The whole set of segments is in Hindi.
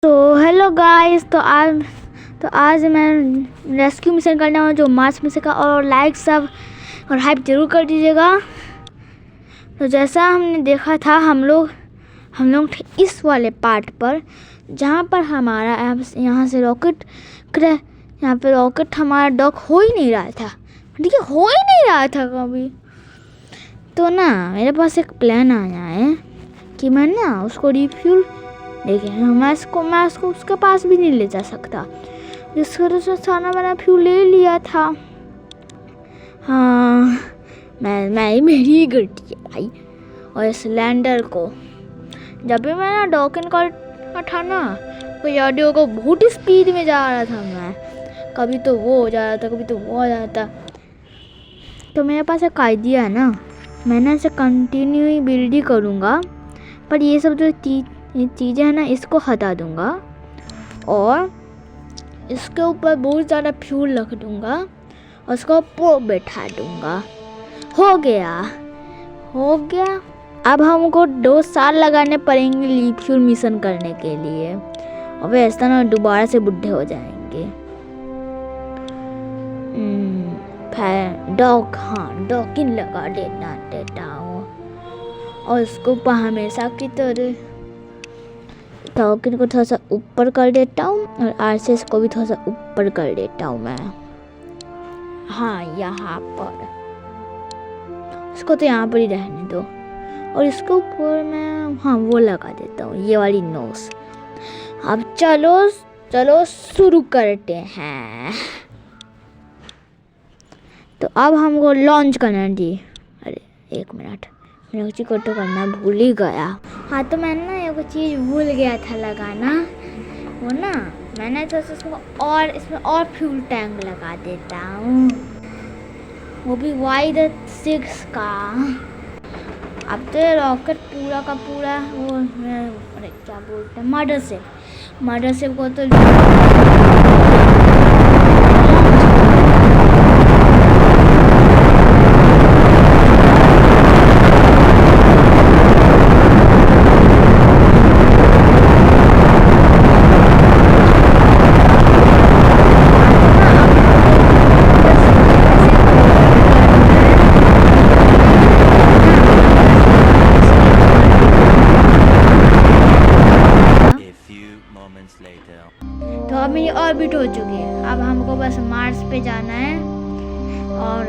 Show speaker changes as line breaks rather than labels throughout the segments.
तो हेलो गाइस। तो आज मैं रेस्क्यू मिशन करने वाला हूँ जो मार्स मिशन का। और लाइक सब और हाइप जरूर कर दीजिएगा। तो जैसा हमने देखा था हम लोग थे इस वाले पार्ट पर जहाँ पर हमारा यहाँ से रॉकेट यहाँ पे रॉकेट हमारा डॉक हो ही नहीं रहा था। ठीक है, हो ही नहीं रहा था कभी। तो ना मेरे पास एक प्लान आया है कि मैं ना उसको रिफ्यूल देखिए मैं उसको उसके पास भी नहीं ले जा सकता। जिस वजह से सारा मैंने फ्यूल ले लिया था। हाँ, मेरी ही गलती है भाई। और इस लैंडर को जब भी मैं ना डॉकिन का था ना तो ऑडियो को बहुत स्पीड में जा रहा था मैं। कभी तो वो हो जा रहा था, कभी तो वो हो जा रहा था। तो मेरे पास एक आइडिया है ना, मैंने इसे कंटिन्यू ही बिल्ड ही करूँगा। पर ये सब जो ये चीज़ें हैं ना इसको हटा दूँगा और इसके ऊपर बहुत ज़्यादा फ्यूल रख दूँगा और उसको बैठा दूँगा। हो गया। अब हमको 2 साल लगाने पड़ेंगे रिफ्यूल मिशन करने के लिए और फिर ऐसा ना दोबारा से बुढ़े हो जाएंगे। डॉकिन लगा देता हूँ और इसको हमेशा की तरह डॉकिन को थोड़ा सा ऊपर कर देता हूँ और आरसीएस को भी थोड़ा सा ऊपर कर देता हूँ मैं। हाँ, यहाँ पर इसको तो यहाँ पर ही रहने दो और इसके ऊपर मैं वो लगा देता हूँ, ये वाली नोज। अब चलो शुरू करते हैं। तो अब हमको लॉन्च करना दी। अरे 1 मिनट, मैंने कुछ को तो करना भूल ही गया। हाँ, तो मैंने ना एक चीज़ भूल गया था लगाना। वो ना मैंने तो इसमें और फ्यूल टैंक लगा देता हूँ, वो भी Y6 का। अब तो रॉकेट पूरा का पूरा वो अरे क्या बोलते हैं मदरशिप को तो तो अब मेरी ऑर्बिट हो चुकी है। अब हमको बस मार्स पे जाना है और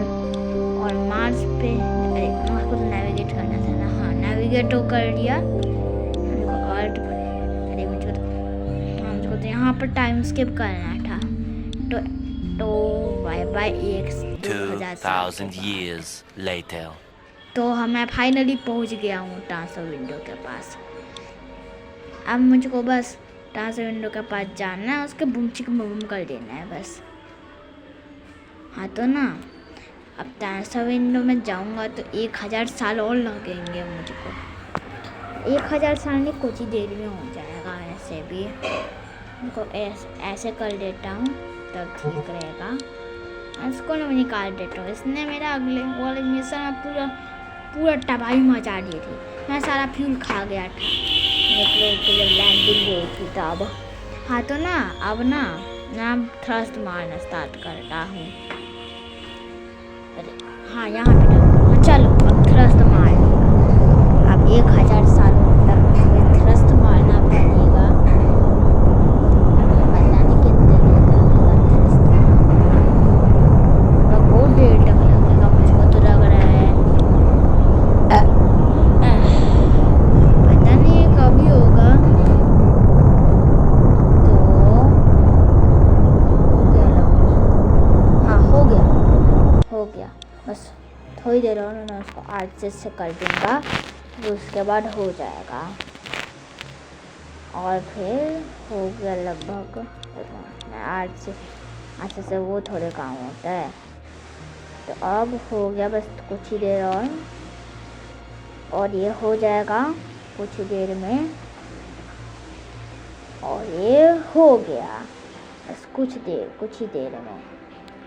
मार्स पे अरे हमको तो नेविगेट करना था ना। हाँ, नेविगेट तो कर लिया। मुझको तो यहाँ पर टाइम स्किप करना था। तो बाय 2000
years later.
तो मैं फाइनली पहुँच गया हूँ ट्रांसफर विंडो के पास। अब मुझको बस ट्रांसफर विंडो के पास जाना है, उसके बूम चिक बूम कर देना है बस। हाँ, तो ना अब ट्रांसफर विंडो में जाऊंगा तो 1000 साल और लगेंगे मुझको। 1000 साल नहीं, कुछ ही देर में हो जाएगा। ऐसे भी उनको ऐसे कर देता हूँ तब ठीक रहेगा। इसको ना मैं निकाल देता हूँ। इसने मेरा अगले वाले मिशन में पूरा तबाही मचा दी थी। मैं सारा फ्यूल खा गया था जब लैंडिंग हुई थी तब। हाँ, तो ना अब ना थ्रस्ट मारना स्टार्ट करता हूँ। अरे हाँ, यहाँ पे चलो अब थ्रस्ट मार लिया। अब 1000 सालों तक मुझे थ्रस्ट मारना पड़ेगा। पता नहीं कितने देर तक थ्रस्ट मारना, बहुत देर तक लगेगा मुझको तो लग रहा है। पता नहीं कभी होगा। तो हो गया बस थोड़ी देर और मैं उसको आरसीएस से कर दूँगा तो उसके बाद हो जाएगा। और फिर हो गया लगभग। मैं आरसीएस से वो थोड़े काम होता है। तो अब हो गया बस कुछ ही देर और ये हो जाएगा कुछ ही देर में। और ये हो गया बस कुछ ही देर में।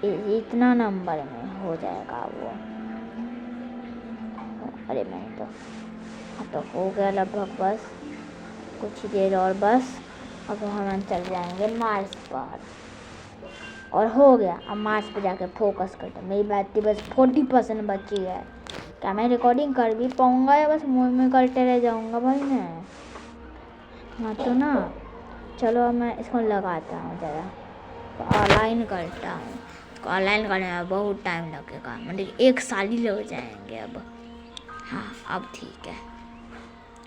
इतना नंबर में हो जाएगा वो। अरे नहीं तो हाँ, तो हो गया लगभग बस कुछ ही देर और बस अब हम चल जाएंगे मार्स पर। और हो गया, अब मार्स पे जाके फोकस करते हैं। मेरी बैटरी बस 40% बची है। क्या मैं रिकॉर्डिंग कर भी पाऊँगा या बस मुँह में करते रह जाऊँगा भाई मैं? हाँ तो ना, चलो अब मैं इसको लगाता हूँ ज़रा, तो ऑनलाइन करता हूँ। ऑनलाइन करने में बहुत टाइम लगेगा, मतलब 1 साल ही लग जाएंगे अब। हाँ अब ठीक है।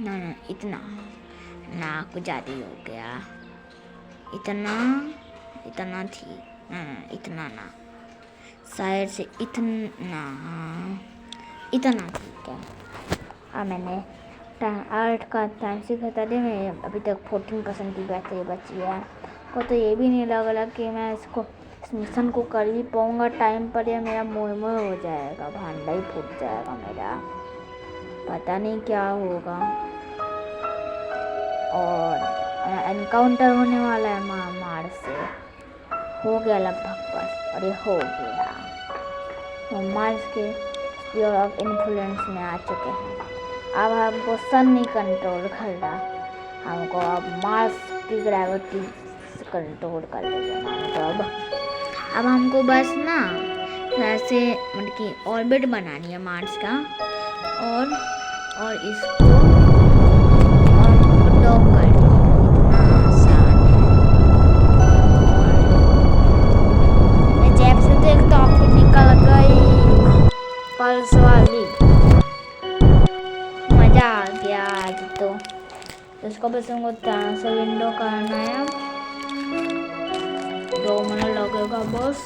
ना इतना ना, कुछ ज़्यादा ही हो गया। इतना ठीक ना, इतना ना, शायद से इतना, हाँ इतना ठीक है। अब मैंने 8 का टाइम से बता दें, मैं अभी तक 14% की बैटरी बची है। को तो ये भी नहीं लग रहा कि मैं इस मिशन को कर भी पाऊँगा टाइम पर, या मेरा मोह हो जाएगा, भांडा ही फूट जाएगा मेरा, पता नहीं क्या होगा। और एनकाउंटर होने वाला है मार्स से, हो गया लगभग बस। और ये हो गया, तो मार्स के स्फीयर ऑफ इन्फ्लुएंस में आ चुके हैं। अब हमको सन नहीं कंट्रोल कर रहा, हमको अब मार्स की ग्रेविटी कंट्रोल कर लेगा। तो अब हमको बस ना ऐसे मतलब कि ऑर्बिट बनानी है मार्स का, और इसको डॉक कर देना, इतना आसान है। मैं जैब से देखता हूँ आपको निकल गई पल्स वाली, मजा आ गया आज तो। इसको बस हमको ट्रांसफर विंडो करना है, 2 मिनट लगेगा बस,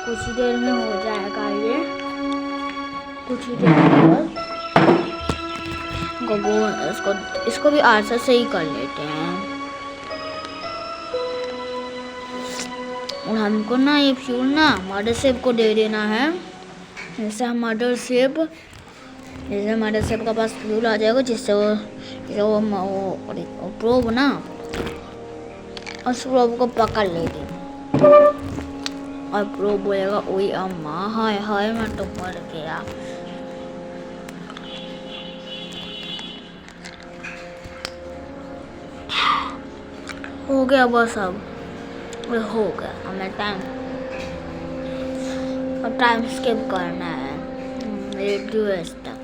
कुछ ही देर में हो जाएगा ये, कुछ ही देर में बस। इसको भी आरसा से ही कर लेते हैं। और हमको ना ये फ्यूल ना मदरशिप को दे देना है, जैसे मदरशिप का पास फ्यूल आ जाएगा, जिससे वो प्रोब ना उस प्रोब को पकड़ लेगी, और प्रोब बोलेगा ओए अम्मा हाय हाय मैं तो मर गया। हो गया बस, अब हो गया। अब मैं टाइम स्किप करना है रेडियोस तक।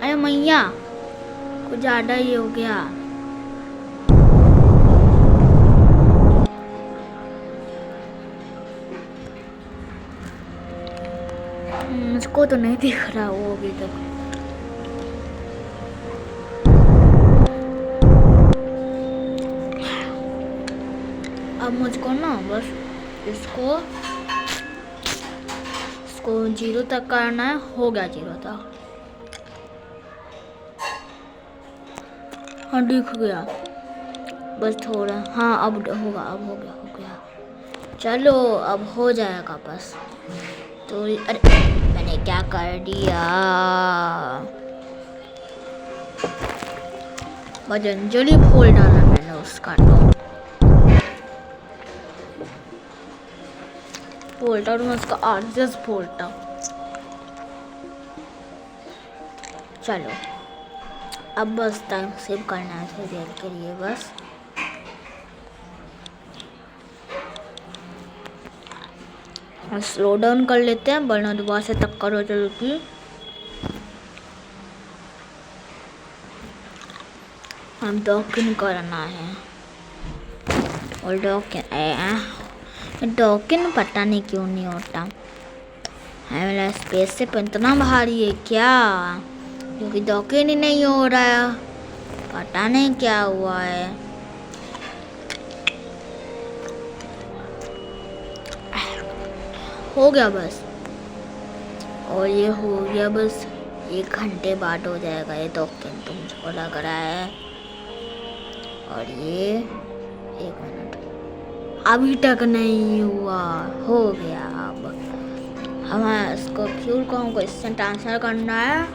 अरे मैया, कुछ ज़्यादा ही हो गया। मुझको तो नहीं दिख रहा वो अभी तक। अब मुझको ना बस इसको 0 तक करना है। हो गया 0 तक, हाँ दिख गया, बस थोड़ा, हाँ अब होगा, अब हो गया। चलो अब हो जाएगा बस। तो अरे मैंने क्या कर दिया, पतंजलि खोल डाला मैंने उसका, तो फोल्टा और मैं उसका आर्जस फोल्टा। चलो अब बस टाइम सेव करना है थोड़ी देर के लिए बस। और स्लो डाउन कर लेते हैं, वरना दोबारा से टक्कर हो जाएगी। हम डॉकिन करना है, और डॉकिन पता नहीं क्यों नहीं होता है, मेरा स्पेस से इतना भारी है क्या, क्योंकि डॉकिन ही नहीं हो रहा है, पता नहीं क्या हुआ है। हो गया बस, और ये हो गया बस 1 घंटे बाद हो जाएगा ये डॉकिन, तो मुझको लग रहा है। और ये 1 मिनट अभी तक नहीं हुआ, हो गया। अब हमें इसको फ्यूल को हमको इससे ट्रांसफर करना है।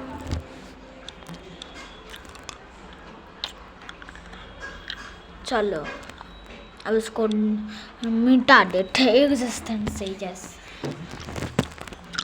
चलो अब इसको मिटा देते एग्जिस्टेंस से जैसे।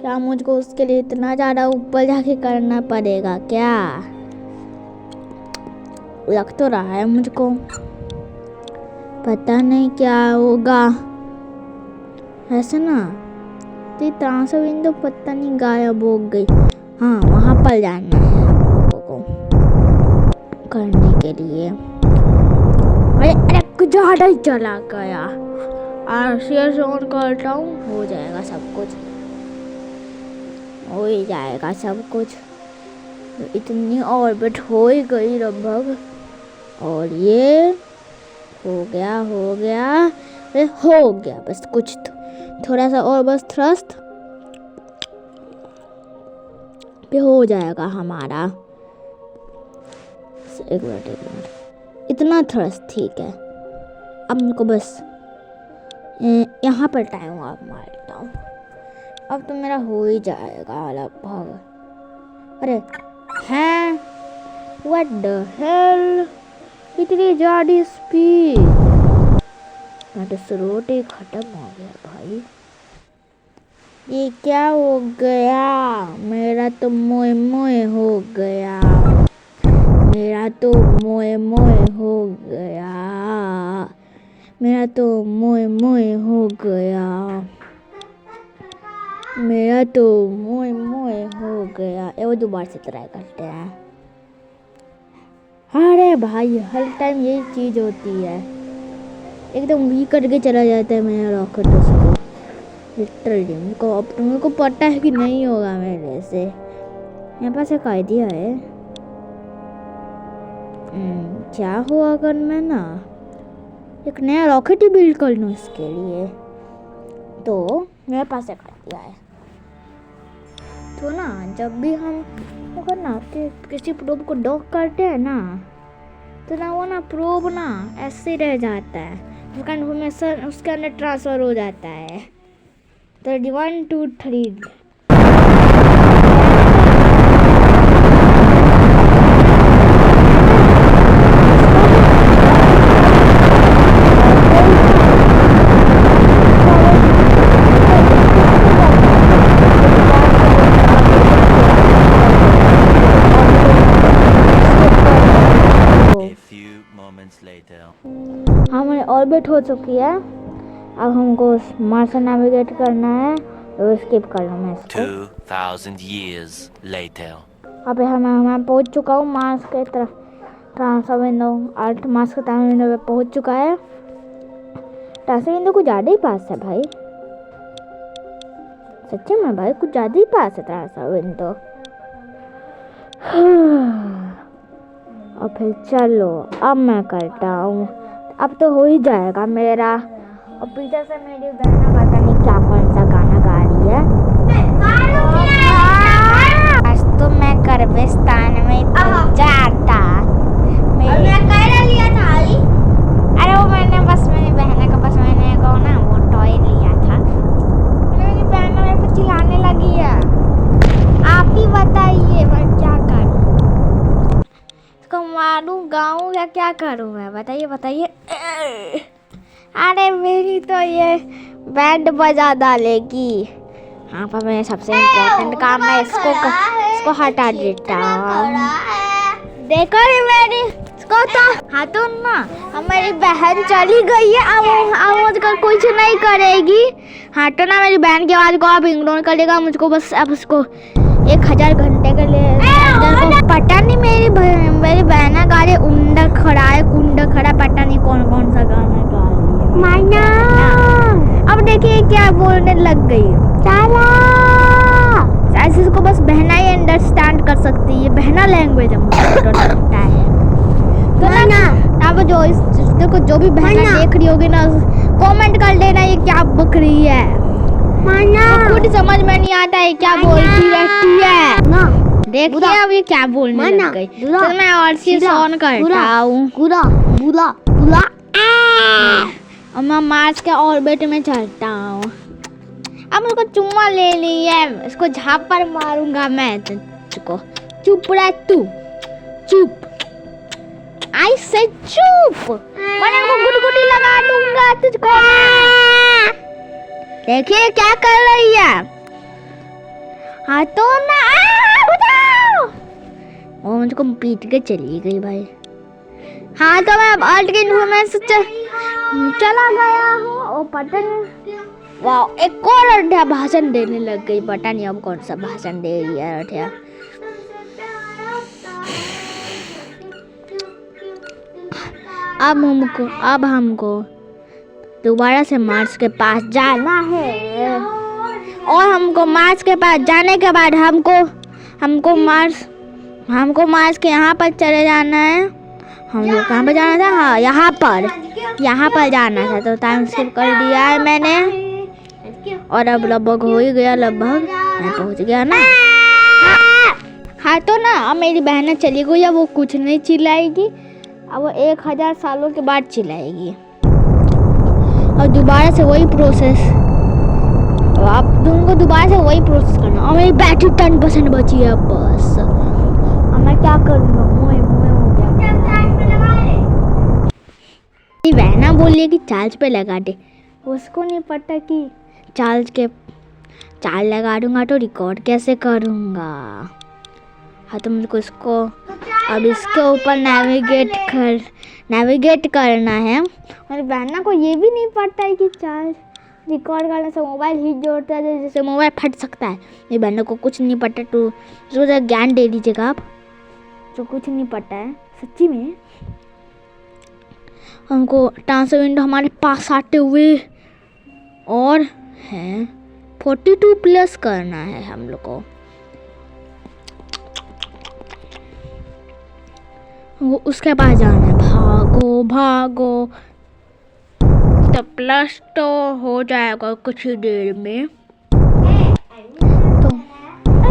क्या मुझको उसके लिए इतना ज़्यादा ऊपर जाके करना पड़ेगा क्या? लग तो रहा है मुझको, पता नहीं क्या होगा। ऐसा ना तो ट्रांसफर विंडो पता नहीं गायब हो गई। हाँ, वहाँ पर जाना है आप लोगों को करने के लिए। अरे कुछ ज़्यादा ही चला गया। RCS ऑन करता हूँ, हो जाएगा सब कुछ, हो ही जाएगा सब कुछ। इतनी ऑर्बिट हो ही गई लगभग, और ये हो गया अरे हो गया बस। कुछ थोड़ा सा और बस थ्रस्ट पे हो जाएगा हमारा। एक मिनट, इतना थ्रस्ट ठीक है। अब मुझको बस यहाँ पर टाइम आप मारता हूँ। अब तो मेरा हो ही जाएगा लगभग। अरे हैं, व्हाट द हेल, इतनी ज़्यादा स्पीड। तो स्रोत ही खत्म हो गया भाई। ये क्या हो गया? मेरा तो मोए मोए हो गया, मेरा तो मोए मोए हो गया, मेरा तो मोए मोए हो गया, मेरा तो मोए मोए हो गया। वो दोबारा से ट्राई करते हैं। अरे भाई हर टाइम यही चीज़ होती है, एकदम वीक करके चला जाता है मेरा रॉकेट उसको लिटरली। मेरे को पता है कि नहीं होगा मेरे से। मेरे पास एक आइडिया है। क्या हो अगर मैं ना एक नया रॉकेट ही बिल्ड कर लूँ इसके लिए? तो मेरे पास एक आइडिया है। तो ना जब भी हम अगर ना किसी प्रोब को डॉक करते हैं ना, तो ना वो ना प्रोब ना ऐसे रह जाता है, उसका इन्फॉर्मेशन उसके अंदर ट्रांसफ़र हो जाता है। तो 1 2 3 हमारी ऑर्बिट हो चुकी है। अब हमको मार्स से नेविगेट करना है, तो स्किप कर लूँ मैं इसको।
2000 years later.
अब मैं पहुंच चुका हूँ मार्स के तरफ। ट्रांसफर विंडो अर्थ मार्स के ट्रांसफर विंडो पे पहुंच चुका है। ट्रांसफर विंडो कुछ ज़्यादा ही पास है भाई, सच्ची में भाई कुछ ज़्यादा ही पास है ट्रांसफर विंडो। और फिर चलो अब मैं करता हूँ, अब तो हो ही जाएगा मेरा। और पीछे से मेरी बहन पता नहीं क्या कौन सा गाना गा रही है। आज तो मैं कर्बिस्तान में जाता। अरे वो मैंने बस मेरी बहन का बस मैंने को ना वो टॉय लिया था। मेरी बहन मेरे पे चिल्लाने लगी है। आप ही बताइए मैं क्या करूँ? इसको मारूं गाऊं या क्या करूँ मैं? बताइए। अरे मेरी तो ये बैंड बजा डालेगी। हाँ पर मेरा सबसे इम्पोर्टेंट काम है इसको हटा देता हूँ। देखो रे मेरी इसको तो हाँ तो ना हमारी बहन चली गई है। अब मुझको कुछ नहीं करेगी। हाँ तो ना मेरी बहन की आवाज़ को आप इग्नोर करेगा मुझको बस। अब उसको 1000 घंटे के लिए पता नहीं मेरी बहना गा रही उंडा खड़ा है कुंडा खड़ा, पता नहीं कौन सा गाना गा रही है माना। अब देखिए क्या बोलने लग गई। चला ऐसे इसको बस बहना ही अंडरस्टैंड कर सकती है, बहना लैंग्वेज है मुझे लगता है। तो ना अब जो भी बहना देख रही होगी ना कमेंट कर देना ये क्या बक रही है। तो खुद समझ में नहीं आता है क्या बोलती रहती है ना। देखिए अब ये क्या बोलने लग गई। तो मैं और चीज ऑन करता हूँ और मैं मार्स के ऑर्बिट में चलता हूँ। अब मुझको चुम्मा ले ली है, इसको झापर मारूंगा मैं तुझको। चुप रह तू, चुप। आई से चुप, वरना को गुदगुदी लगा दूंगा तुझको। देखिए क्या कर रही है। हाँ तो ना बताओ। वो मुझको पीट के चली गई भाई। हाँ तो मैं अल्ट के इन्फॉर्मेशन चला गया हूँ और पता नहीं। वाह एक और अठिया भाषण देने लग गई, पता नहीं अब कौन सा भाषण दे रही है अठिया। अब हमको दोबारा से मार्स के पास जाना है और हमको मार्स के पास जाने के बाद हमको मार्स के यहाँ पर चले जाना है। हम लोग कहाँ पर जाना था? हाँ यहाँ पर जाना था। तो टाइम स्किप कर दिया है मैंने और अब लगभग हो ही गया, लगभग मैं पहुँच गया ना। हाँ तो ना अब मेरी बहन चली गई है, वो कुछ नहीं चिल्लाएगी। अब वो 1000 सालों के बाद चिल्लाएगी और दोबारा से वही प्रोसेस। आप दोनों को दोबारा से वही प्रोसेस करना। और मेरी बैटरी 10% बची है बस। अब मैं क्या करूँगा? मुँह हो गया। मेरी बहना बोल रही है कि चार्ज पे लगा दे। उसको नहीं पता कि चार्ज लगा दूंगा तो रिकॉर्ड कैसे करूँगा। हाँ तो मुझको इसको अब इसके ऊपर नेविगेट करना है। और बहना को ये भी नहीं पता है कि चार्ज रिकॉर्ड करने से मोबाइल हीट जोड़ता है, जैसे मोबाइल फट सकता है। मेरी बहनों को कुछ नहीं पता, तो ज़रा ज्ञान दे दीजिएगा आप। तो कुछ नहीं पता है सच्ची में। हमको ट्रांसफर विंडो हमारे पास आते हुए और है 42 प्लस करना है हम लोग को। वो उसके पास जाना है। भागो तो प्लस तो हो जाएगा कुछ ही देर में। तो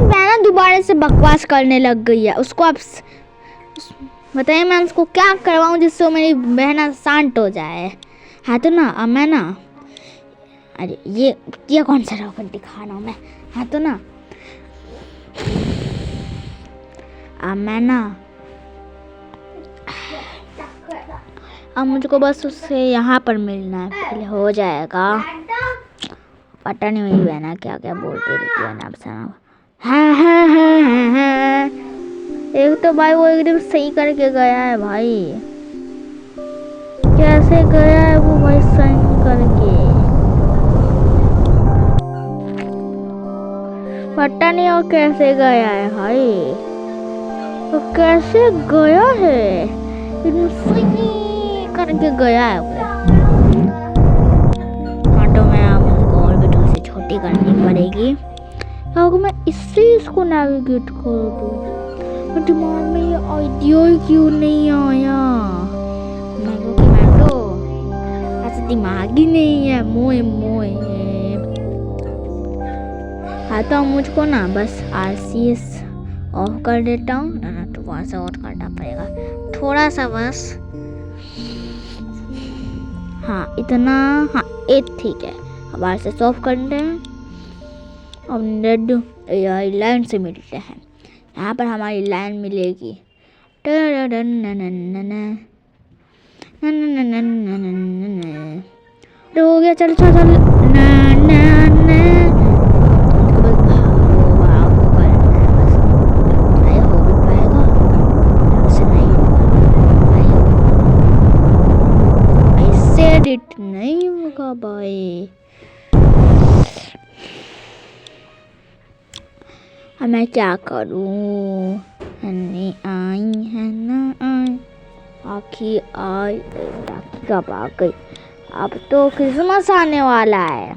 मैं दोबारा से बकवास करने लग गई है। उसको अब बताइए मैं उसको क्या करवाऊँ जिससे मेरी बहना शांत हो जाए। हाँ तो ना अब मैं ना, अरे ये कौन सा रॉकेट दिखा रहा हूँ मैं। हाँ तो ना अब मैं ना, अब मुझको बस उससे यहाँ पर मिलना है, फिर हो जाएगा। पता नहीं मेरी बहना क्या क्या बोलती रहती है ना। हाँ। एक तो भाई वो एकदम सही करके गया है भाई। कैसे गया है वो भाई सही करके? पता नहीं वो कैसे गया है भाई। वो कैसे गया है? एकदम सही करके गया है वो। हाँ तो मैं अब मुझको और भी थोड़ी सी छोटी करनी पड़ेगी। तो मैं इसको नेविगेट कर दूँ। दिमाग में ये आइडिया क्यों नहीं आया? मैं तो ऐसा दिमाग ही नहीं है। मोए हाँ तो मुझको ना बस RCS ऑफ कर देता हूँ ना, तो वहाँ से ऑफ करना पड़ेगा थोड़ा सा बस। हाँ इतना, हाँ ठीक है। अब RCS ऑफ करते हैं। अब लाइन से मिलते हैं। यहाँ पर हमारी लाइन मिलेगी। हो गया, चल नहीं होगा भाई। अब मैं क्या करूं? हन्नी आई है ना आई, आखी आई, राखी कब आ गई? अब तो क्रिसमस आने वाला है।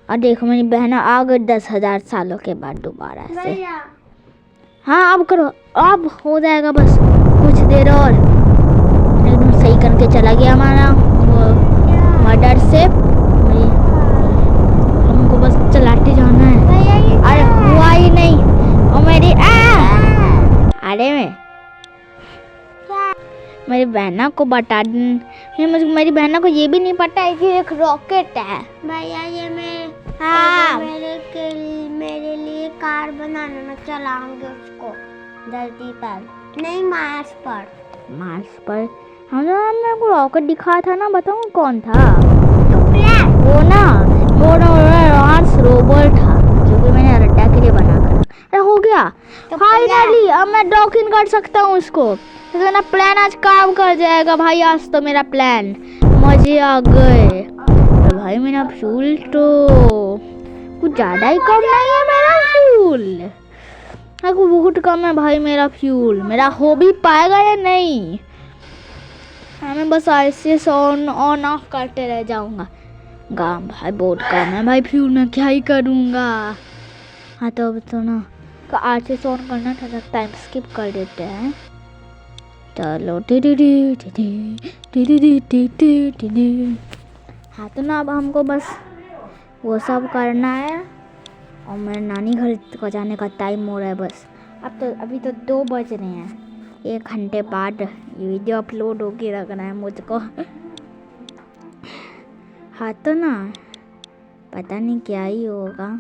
और देखो मेरी बहन आ गई 10,000 सालों के बाद दोबारा से। हाँ अब करो, अब हो जाएगा बस कुछ देर और। एकदम सही करके चला गया हमारा मर्डर से। हमको बस चलाते जाना है। अरे हुआ ही नहीं। और मेरी अरे मेरी बहना को बता मेरी बहना को ये भी नहीं पता है कि एक रॉकेट है।
भैया ये
हाँ
मेरे लिए कार बनाना, मैं चलाऊंगी उसको धरती पर नहीं मार्स पर।
हम मेरे को रॉकेट दिखा था ना, बताऊँ कौन था?
तो
वो ना मार्स रोवर था जो कि मैंने हो गया
तो
फाइनली। अब मैं ड्रॉक इन कर सकता हूँ इसको। तो मेरा प्लान आज काम कर जाएगा भाई। आज तो मेरा प्लान मजे आ गए। तो भाई मेरा फ्यूल तो कुछ ज़्यादा ही कम नहीं है मेरा फ्यूल। बहुत कम है भाई मेरा फ्यूल। मेरा हो भी पाएगा या नहीं? मैं बस ऐसे ऑन ऑफ करते रह जाऊंगा। गाम भाई बहुत कम है भाई फ्यूल। में क्या ही करूंगा। हाँ तो अब तो ना आज से ऑन करना था, टाइम स्किप कर देते हैं। चलो हाँ तो ना अब हमको बस वो सब करना है और मेरे नानी घर को जाने का टाइम हो रहा है बस। अब तो अभी तो 2 बज रहे हैं। 1 घंटे बाद ये वीडियो अपलोड होके रखना है मुझको। हाँ तो ना पता नहीं क्या ही होगा।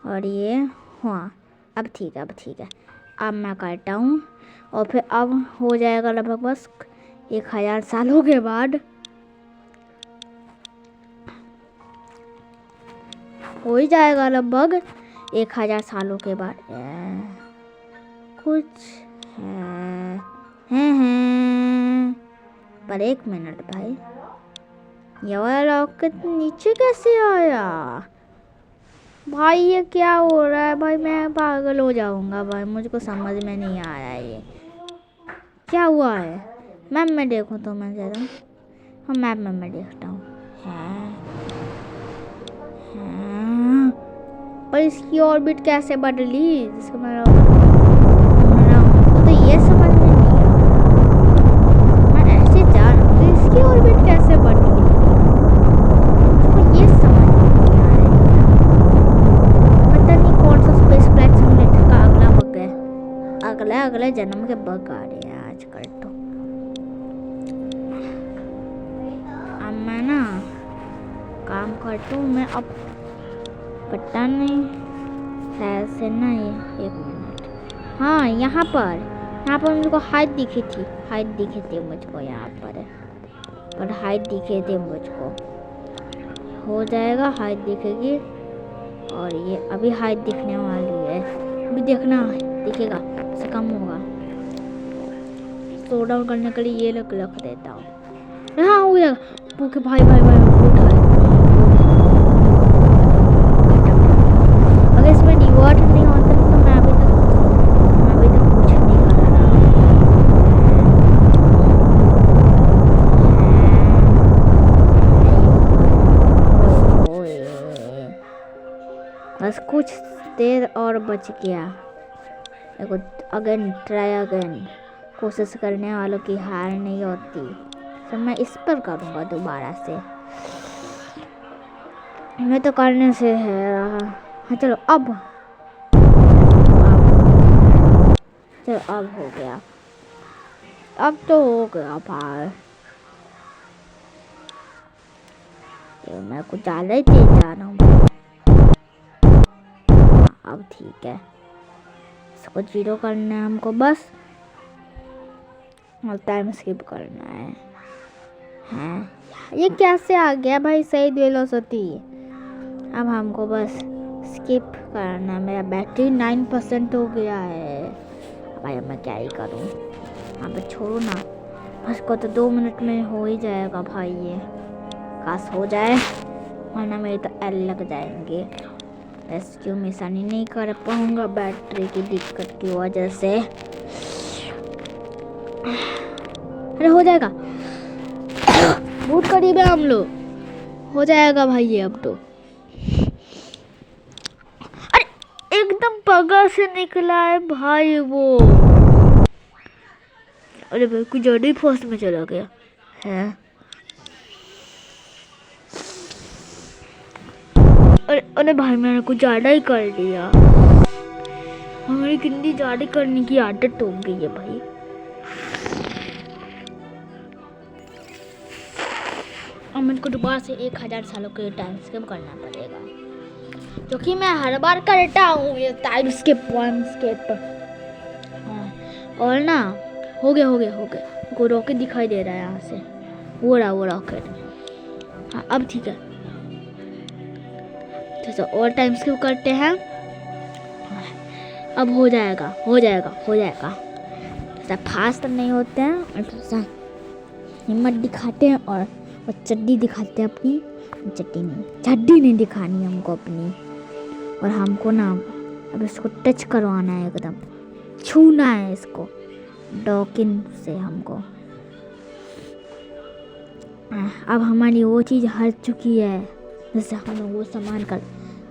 और ये हाँ अब ठीक है। अब मैं करता हूँ और फिर अब हो जाएगा लगभग बस 1000 सालों के बाद। हो ही जाएगा लगभग 1000 सालों के बाद। कुछ है। पर 1 मिनट भाई, ये वाला रॉकेट नीचे कैसे आया भाई? ये क्या हो रहा है भाई? मैं पागल हो जाऊंगा भाई। मुझको समझ में नहीं आ रहा है ये क्या हुआ है। मैप में देखो तो मैं ज़रा। हाँ मैप में मैं देखता हूँ। पर इसकी ऑर्बिट कैसे बदली? जिसको मैं तो ये समझ में नहीं आ रहा। मैं ऐसे जा रहा हूँ तो इसकी ऑर्बिट कैसे बदली? तो ये समझ में नहीं आ रहा है। पता नहीं कौन सा स्पेस फ्लाइट सिमुलेटर का अगला बग है। अगले जन्म के बग आ रहे हैं आजकल तो। अब मैं ना काम करता हूँ। मैं अब पता नहीं ऐसे ना ये 1 मिनट। हाँ यहाँ पर मुझको हाइट दिखी थी मुझको यहाँ पर हाइट दिखे थे मुझको। हो जाएगा हाइट दिखेगी। और ये अभी हाइट दिखने वाली है। अभी देखना दिखेगा इससे कम होगा। स्लो डाउन करने के लिए ये रख देता हूँ। हाँ हो गया। ओके भाई अगर इसमें रिवॉर्ड नहीं होता तो मैं अभी तक कुछ नहीं कर रहा। बस कुछ देर और बच गया। देखो अगेन ट्राई अगेन। कोशिश करने वालों की हार नहीं होती। तो मैं इस पर करूँगा दोबारा से। मैं तो करने से है रहा। हाँ चलो अब हो गया। अब तो हो गया भाई। मैं कुछ ज़्यादा ही तेज जा रहा हूँ। अब ठीक है। इसको 0 करना है हमको बस। और टाइम स्किप करना है। हाँ ये कैसे आ गया भाई? सही वेलोसिटी। अब हमको बस स्किप करना है। मेरा बैटरी 9% हो गया है भाई। अब मैं क्या ही करूँ। अब छोड़ो ना। उसको तो 2 मिनट में हो ही जाएगा भाई। ये काश हो जाए वरना मेरे तो एल लग जाएंगे। रेस्क्यू मिशन ही नहीं कर पाऊँगा बैटरी की दिक्कत की वजह से। अरे हो जाएगा। बहुत करीब है हम लोग। हो जाएगा भाई ये अब तो। अरे एकदम पगा से निकला है भाई वो। अरे भाई कुछ ज़्यादा ही फास्ट में चला गया है। अरे भाई मैंने कुछ ज़्यादा ही कर दिया। हमारी कितनी ज़्यादा करने की आदत हो गई है भाई। अब मुझको दोबारा से 1000 सालों के टाइम स्किप करना पड़ेगा क्योंकि मैं हर बार करता हूँ ये टाइम स्किप और ना हो गया। को रॉकेट दिखाई दे रहा है यहाँ से। वो रॉकेट। हाँ अब ठीक है। तो और टाइम स्किप करते हैं। अब हो जाएगा हो जाएगा हो जाएगा। ऐसा फास्ट नहीं होते हैं और ऐसा हिम्मत दिखाते हैं और चड्डी दिखाते हैं अपनी। चड्डी नहीं दिखानी हमको अपनी। और हमको ना अब इसको टच करवाना है, एकदम छूना है इसको डॉकिन से हमको। अब हमारी वो चीज़ हट चुकी है, जैसे हम लोग वो सामान कर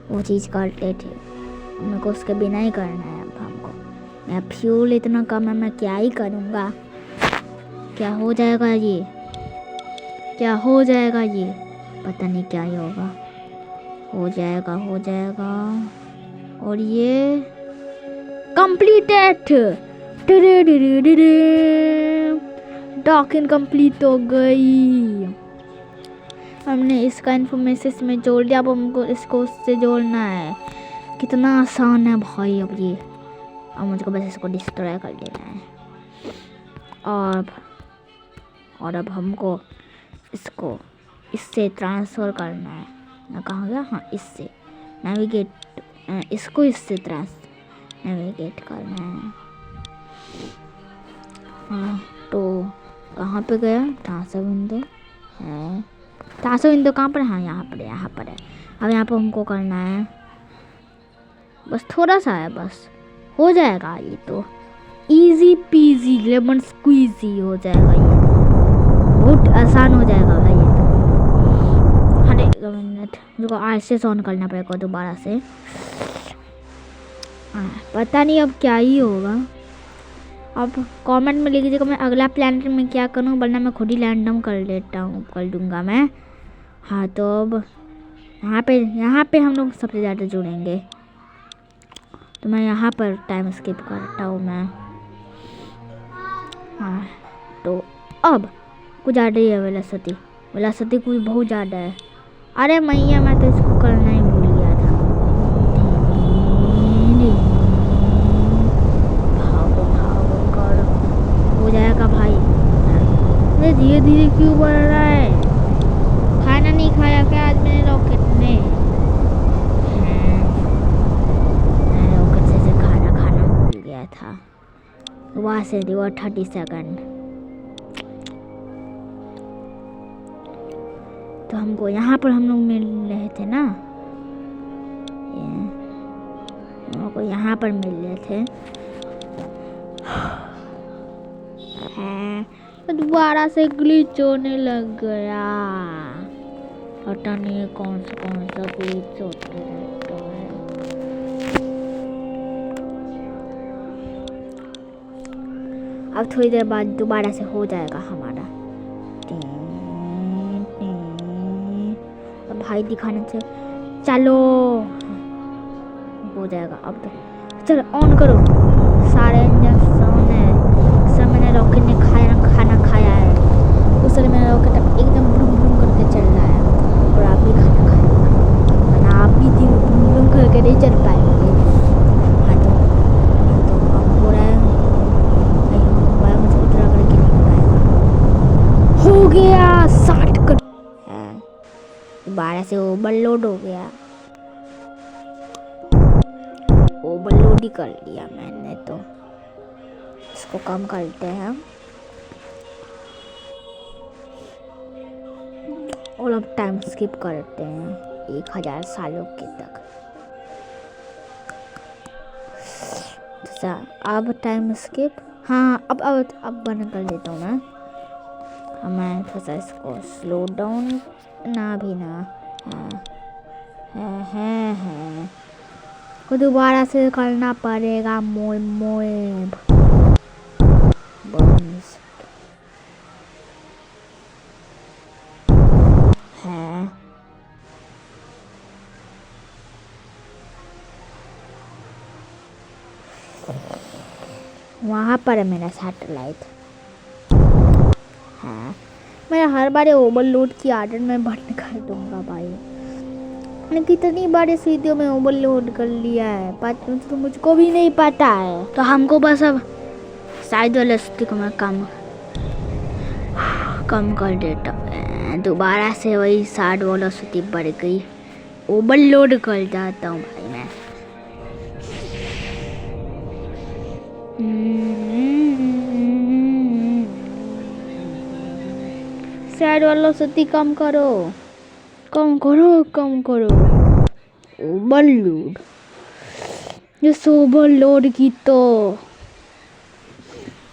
वो चीज़ करते थे, मेरे को उसके बिना ही करना है अब हमको। मैं फ्यूल इतना कम है, मैं क्या ही करूँगा। क्या हो जाएगा ये, क्या हो जाएगा ये, पता नहीं क्या ही होगा। हो जाएगा हो जाएगा। और ये कंप्लीटेड, डॉकिन कंप्लीट हो गई। हमने इसका इन्फॉर्मेशन इसमें जोड़ दिया। अब हमको इसको उससे जोड़ना है। कितना आसान है भाई अब ये। अब मुझको बस इसको डिस्ट्रॉय कर देना है। और अब हमको इसको इससे ट्रांसफ़र करना है ना, कहाँ गया, हाँ इससे नेविगेट, इसको इससे नेविगेट करना है। हाँ तो कहाँ पे गया, ट्रांसफर विंडो है, ट्रांसफर विंडो कहाँ पर, हाँ यहाँ पर है। अब यहाँ पर हमको करना है, बस थोड़ा सा है, बस हो जाएगा ये तो। इजी पीजी लेमन स्क्वीजी हो जाएगा ये, बहुत आसान हो जाएगा भाई ये। हर एक मिनट मुझको आईएसएस ऑन करना पड़ेगा दोबारा से। पता नहीं अब क्या ही होगा। अब कमेंट में लिख दीजिएगा मैं अगला प्लानट में क्या करूँ, वरना मैं खुद ही रैंडम कर दूँगा मैं। हाँ तो अब यहाँ पे हम लोग सबसे ज़्यादा जुड़ेंगे, तो मैं यहाँ पर टाइम स्किप करता हूँ मैं। हाँ तो अब कुछ ज़्यादा ही है वेलोसिटी कुछ बहुत ज़्यादा है। अरे मैया मैं तो इसको करना ही भूल गया था। भागो कर हो जाएगा भाई। ये धीरे धीरे क्यों बढ़ रहा है। खाना नहीं खाया क्या आज मैंने रॉकेट ने। रॉकेट से खाना भूल गया था। वहाँ से रिवर 30 सेकंड। तो हमको यहाँ पर हम लोग मिल रहे थे ना, हमको यहाँ पर मिल रहे थे। तो दोबारा से ग्लिच होने लग गया। पता नहीं कौन सा ग्लिच होते रहता है। अब थोड़ी देर बाद दोबारा से हो जाएगा हमारा। अब भाई दिखाने से चलो हो जाएगा। अब तो चलो ऑन करो, सारे इंजन ऑन है। सब मैंने रॉकेट ने खाना खाया है, उस समय मेरा रॉकेट एकदम ब्रूम ब्रूम करके चल रहा है। और आप भी खाना खाएंगे, आप भी ब्रूम ब्रूम करके नहीं चल पाएंगे। हाँ तो अब हो रहा है, मुझे उतरा करके नहीं पाएगा। हो गया 60 कर, दोबारा से ओवरलोड हो गया। ओवरलोड ही कर लिया मैंने, तो इसको कम करते हैं और अब टाइम स्किप करते हैं 1000 सालों के तक। अच्छा अब टाइम स्किप, हाँ अब बंद कर देता हूँ मैं थोड़ा सा इसको स्लो डाउन ना भी ना। है को दोबारा से करना पड़ेगा। मोए है वहाँ पर है मेरा सैटेलाइट। हाँ मैं हर बार ओवरलोड की आदत में बंद कर दूंगा भाई। मैंने कितनी बार इस वीडियो में ओवरलोड कर लिया है, पर तो मुझको भी नहीं पता है। तो हमको बस अब साइड वाला स्टिक में कम कर देता है। दोबारा से वही साइड वाला स्टिक बढ़ गई, ओवरलोड कर जाता हूँ भाई मैं। साइड वाला सती कम करो, कम करो, कम करो। ओवरलोड, ये ओवरलोड की तो।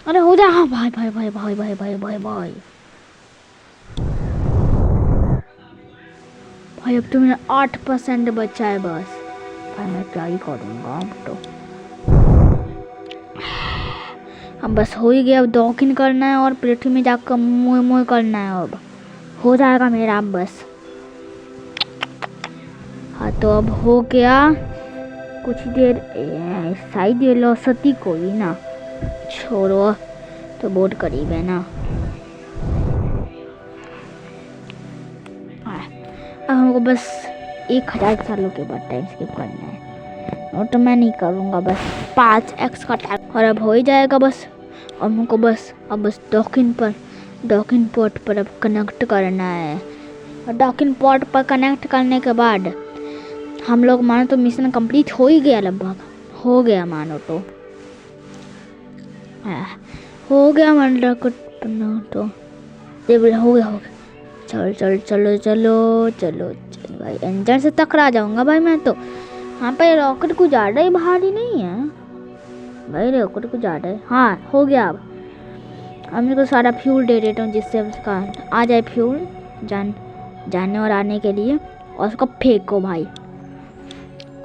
अरे हो जा। हाँ भाई भाई भाई भाई भाई भाई भाई भाई भाई, अब तो मेरा 8% बचा है बस। भाई मैं क्या ही करूँगा अब तो। अब बस हो ही गया। अब डॉकिन करना है और पृथ्वी में जाकर मोए मोए करना है। अब हो जाएगा मेरा अब बस। हाँ तो अब हो गया। कुछ देर शायद ये लौसती कोई ना छोड़ो, तो बहुत करीब है ना। अब हमको बस 1000 सालों के बाद टाइम स्किप करना है। और तो मैं नहीं करूँगा, बस 5x का टाइम और अब हो ही जाएगा बस। और हमको बस अब बस डॉकिंग पोर्ट पर अब कनेक्ट करना है। और डॉकिंग पोर्ट पर कनेक्ट करने के बाद हम लोग मानो तो मिशन कंप्लीट हो ही गया, लगभग हो गया मानो तो। हो गया मानो तो हो गया। चल चल चलो चलो चलो चल भाई, इंजन से टकरा जाऊंगा भाई मैं तो। हाँ पे रॉकेट कुछ ज़्यादा ही भारी नहीं है भाई, रॉकेट कुछ ज़्यादा है। हाँ हो गया। अब मेरे को सारा फ्यूल दे देता हूँ जिससे उसका आ जाए फ्यूल जाने और आने के लिए। और उसको फेंको भाई।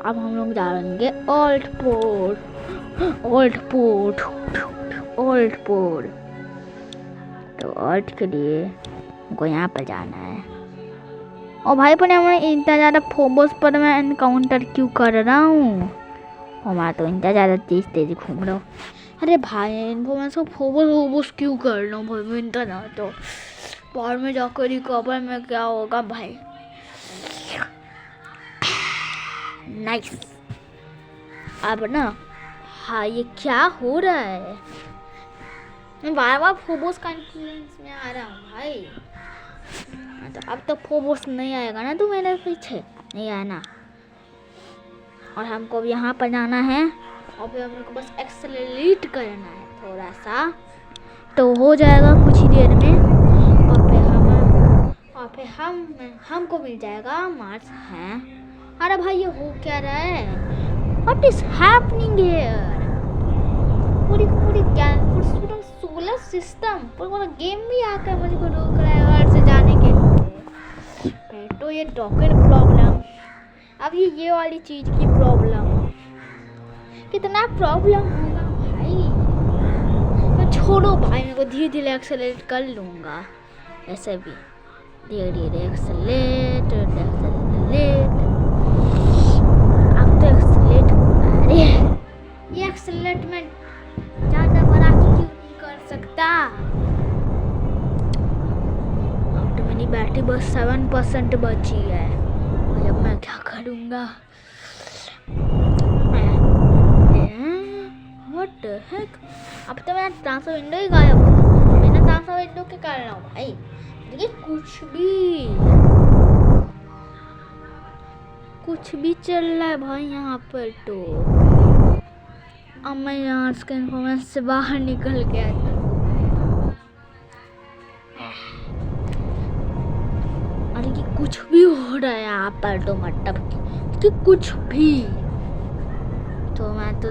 अब हम लोग जाएंगे ओल्ड पोर्ट। तो ओल्ड के लिए हमको यहाँ पर जाना है। और भाई पर मैं इतना ज़्यादा फोबोस पर मैं एनकाउंटर क्यों कर रहा हूँ? और मैं तो इतना ज़्यादा तेज घूम रहा हूँ। अरे भाई मैं सब फोबोस क्यों कर रहा हूँ भाई? मैं इतना ना तो बाहर में जाकर रिकवर में क्या होगा भाई। नाइस। अब ना हाँ ये क्या हो रहा है? मैं बार फोबोस का इन्फ्लुएंस में आ रहा हूँ भाई। तो अब तो फोबोस नहीं आएगा ना, तू मेरे पीछे नहीं आया ना। और हमको अब यहाँ पर जाना है और फिर हमको बस एक्सेलरेट करना है थोड़ा सा, तो हो जाएगा कुछ ही देर में। और फिर हमको मिल जाएगा मार्स है। अरे भाई ये हो क्या रहा है? What is happening here? पूरी सोलर सिस्टम पूरा गेम भी आकर मुझको रोक रहा है अर्थ से जाने के लिए। तो ये डॉकिंग प्रॉब्लम, अब ये वाली चीज की प्रॉब्लम, कितना प्रॉब्लम होगा भाई। तो छोड़ो भाई, मेरे को धीरे धीरे एक्सेलरेट कर लूँगा। ऐसे भी धीरे धीरे एक्सेलरेट। अब तो एक्सेलरेट अरे ये एक्सेलरेट में ज़्यादा बड़ा क्यों नहीं कर सकता? अब तो मेरी बैटरी बस 7% बची है। अब मैं क्या करूँगा? What the heck? अब तो मेरा ट्रांसफर विंडो ही गायब हो गया। मैंने ट्रांसफर विंडो क्या कर रहा हूँ भाई? देखिए कुछ भी चल रहा है भाई यहाँ पर। तो अब मैं यहाँ से इन्फॉर्मेशन से बाहर निकल गया था। अरे कि कुछ भी हो रहा है यहाँ पर, तो मतलब कि कुछ भी। तो मैं तो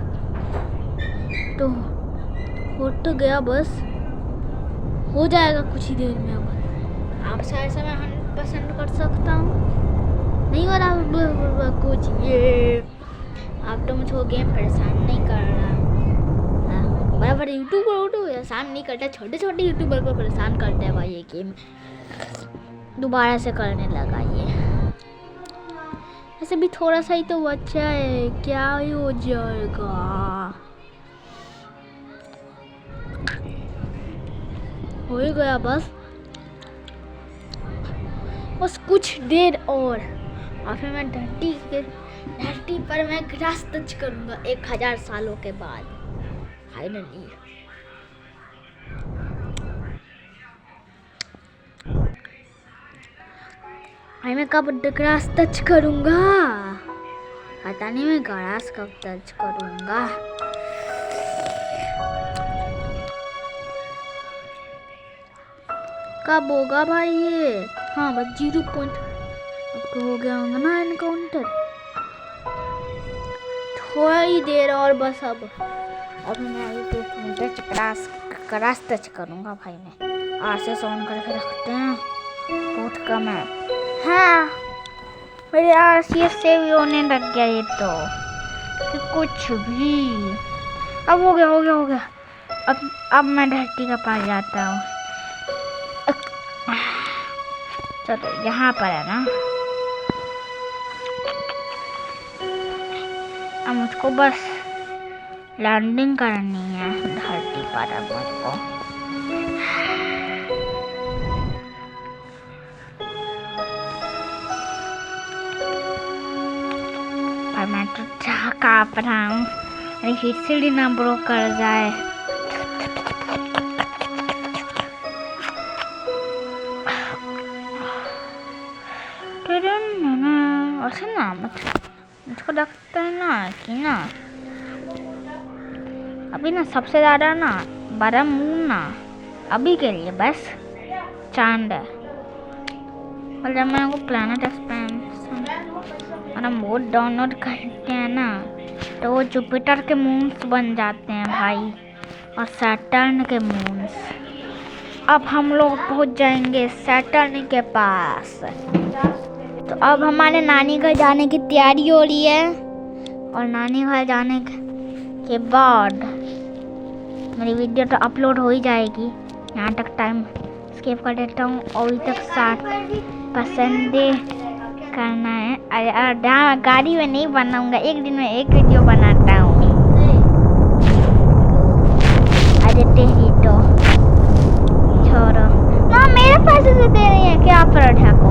हो तो गया, बस हो जाएगा कुछ ही देर में। अब आप शायद से मैं 100% कर सकता हूँ। नहीं हो रहा कुछ ये। आप तो मुझको गेम परेशान नहीं कर रहा। बराबर यूट्यूबर परेशान नहीं करता, छोटे छोटे यूट्यूबर को परेशान करता है भाई ये गेम। दोबारा से करने लगा ये। ऐसे भी थोड़ा सा ही तो बच्चा है, क्या ही हो जाएगा। हो ही गया बस कुछ देर और फिर मैं धरती पर मैं ग्रास टच करूंगा 1000 सालों के बाद फाइनली। मैं कब ग्रास टच करूंगा पता नहीं, मैं ग्रास कब टच करूंगा। कब होगा भाई ये? हाँ बस 0 पॉइंट। अब तो हो गया होगा ना एनकाउंटर। थोड़ा ही देर और बस। अब मैं अभी टच क्रैश टच करूँगा भाई। मैं आरसीएस ऑन करके रखते हैं, बहुत कम है। हाँ मेरे आरसीएस से भी होने लग गया ये तो कि कुछ भी। अब हो गया। अब मैं धरती का पास जाता हूँ। चलो यहाँ पर है ना। अब मुझको बस लैंडिंग करनी है धरती पर। अब मुझको और मैं तो काँप रहा हूँ, अरे सीढ़ी ना ब्रेक कर जाए। ऐसे ना मुझको लगता है ना कि ना अभी ना सबसे ज़्यादा ना बड़ा मून ना अभी के लिए बस चांद है। और जब मैं वो प्लैनेट एक्सपेंशन वाला मोड डाउनलोड करते हैं ना तो वो जुपिटर के मून्स बन जाते हैं भाई, और सैटर्न के मून्स। अब हम लोग पहुंच जाएंगे सैटर्न के पास। तो अब हमारे नानी घर जाने की तैयारी हो रही है, और नानी घर जाने के बाद मेरी वीडियो तो अपलोड हो ही जाएगी। यहाँ तक टाइम स्किप कर देता हूँ। अभी तक 60% करना है। अरे गाड़ी में नहीं बनाऊंगा, एक दिन में एक वीडियो बनाता हूँ। अरे तेरी तो छोड़ो ना, मेरे पैसे से दे रही है क्या फर्क है को।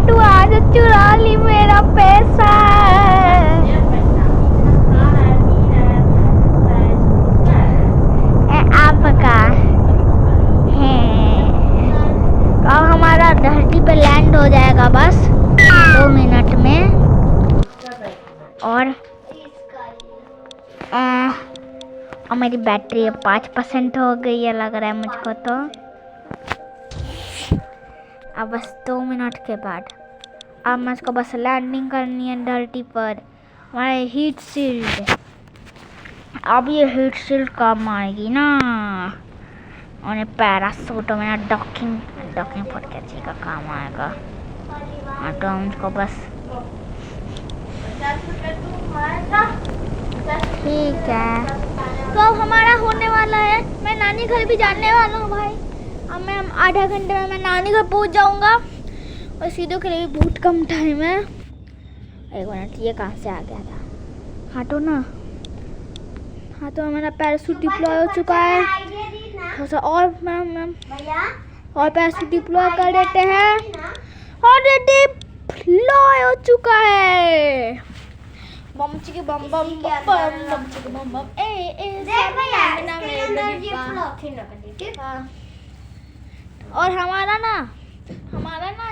तू आज चुरा ली मेरा पैसा। आपका है। अब हमारा धरती पे लैंड हो जाएगा बस 2 मिनट में। और मेरी बैटरी 5% हो गई है लग रहा है मुझको तो। अब बस 2 मिनट के बाद अब मुझको बस लैंडिंग करनी है धरती पर। हमारे हीट शील्ड, अब ये हीट शील्ड काम आएगी ना। और पैरासूट मेरा डॉकिंग फुट कैची का काम आएगा। हाँ तो मुझको बस ठीक है। तो अब हमारा होने वाला है, मैं नानी घर भी जाने वाला हूँ भाई। अब मैं आधा घंटे में मैं नानी घर पहुँच जाऊँगा, और सीधे के लिए बहुत कम टाइम है। 1 मिनट, ये कहाँ से आ गया था? हाँ तो हमारा पैराशूट डिप्लॉय हो चुका है। थोड़ा सा और और पैराशूट डिप्लॉय कर देते हैं। और डिप्लॉय हो चुका है। बम चिकी बम बम बम चिकी बम बम और हमारा ना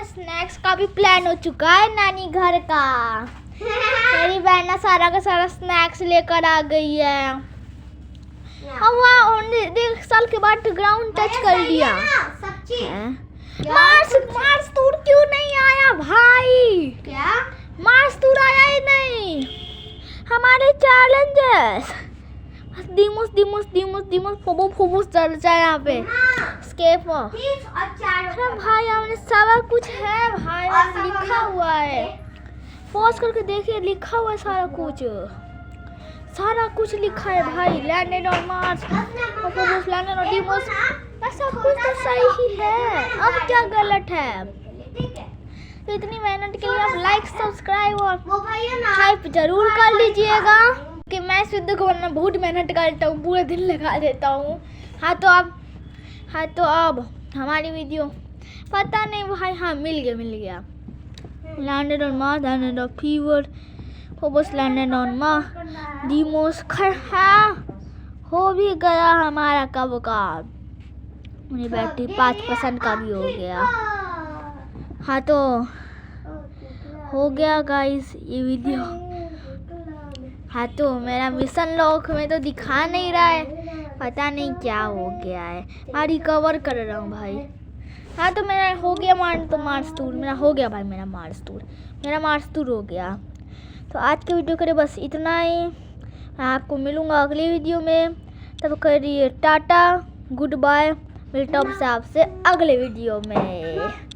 स्नैक्स का भी प्लान हो चुका है नानी घर का। मेरी बहन ना सारा का सारा स्नैक्स लेकर आ गई है। अब वहाँ 1 साल के बाद ग्राउंड टच कर लिया। मार्स टूर क्यों नहीं आया भाई? क्या मार्स टूर आया ही नहीं? हमारे चैलेंजेस दिमोस फोबोस चल जाए यहाँ पे स्केप। अरे भाई हमने सारा कुछ है भाई, लिखा हुआ है। पॉज करके देखिए, लिखा हुआ है सारा कुछ लिखा है भाई। Landed on Mars, Phobos landed on Deimos, सब कुछ तो सही ही है। अब क्या गलत है? तो इतनी मेहनत के लिए आप लाइक सब्सक्राइब और हाइप जरूर कर लीजिएगा, कि मैं सिद्ध को बनना बहुत मेहनत करता हूँ, पूरे दिन लगा देता हूँ। हाँ तो अब हमारी वीडियो पता नहीं भाई। हाँ मिल गया। Landed on Mars, landed on fever, Phobos landed on Mars, Deimos हो भी गया हमारा कब का। मेरी बैटरी 5% का भी हो गया। हाँ तो हो गया गाइस ये वीडियो। हाँ तो मेरा मिशन लॉक में तो दिखा नहीं रहा है, पता नहीं क्या हो गया है। मैं रिकवर कर रहा हूँ भाई। हाँ तो मेरा हो गया मार्स टूर मेरा हो गया भाई। मेरा मार्स टूर हो गया। तो आज के वीडियो के लिए बस इतना ही। मैं आपको मिलूँगा अगली वीडियो में। तब करिए टाटा गुड बाय। मिलता हूँ आपसे अगले वीडियो में।